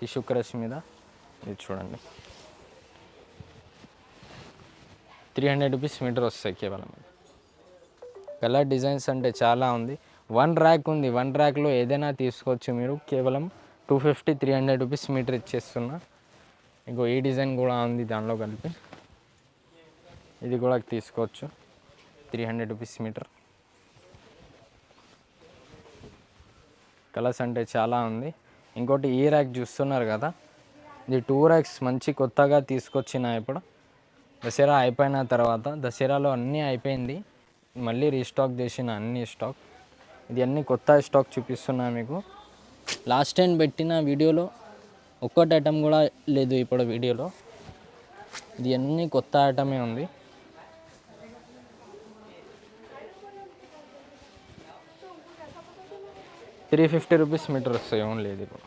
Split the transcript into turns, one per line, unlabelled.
Tissue crush మీద ఇది చూడండి 300 రూపీస్ మీటర్ వస్తాయి కేవలం. కలర్ డిజైన్స్ అంటే చాలా ఉంది. 1 ర్యాక్ ఉంది, 1 ర్యాక్లో ఏదైనా తీసుకోవచ్చు మీరు. కేవలం 250-300 రూపీస్ మీటర్ ఇచ్చేస్తున్నా. ఇంకో ఈ డిజైన్ కూడా ఉంది దానిలో కలిపి, ఇది కూడా తీసుకోవచ్చు 300 రూపీస్ మీటర్. కలర్స్ అంటే చాలా ఉంది. ఇంకోటి ఈ ర్యాక్ చూస్తున్నారు కదా, ఇది 2 ర్యాక్స్ మంచి కొత్తగా తీసుకొచ్చిన. ఇప్పుడు దసరా అయిపోయిన తర్వాత, దసరాలో అన్నీ అయిపోయింది, మళ్ళీ రీస్టాక్ చేసిన అన్ని స్టాక్. ఇది అన్ని కొత్త స్టాక్ చూపిస్తున్నా మీకు. లాస్ట్ టైం పెట్టిన వీడియోలో ఒక్కటి ఐటమ్ కూడా లేదు ఇప్పుడు వీడియోలో. ఇది అన్ని కొత్త ఐటమే ఉంది. $350 మీటర్ వస్తాయి ఓన్లీ ఇది. ఇప్పుడు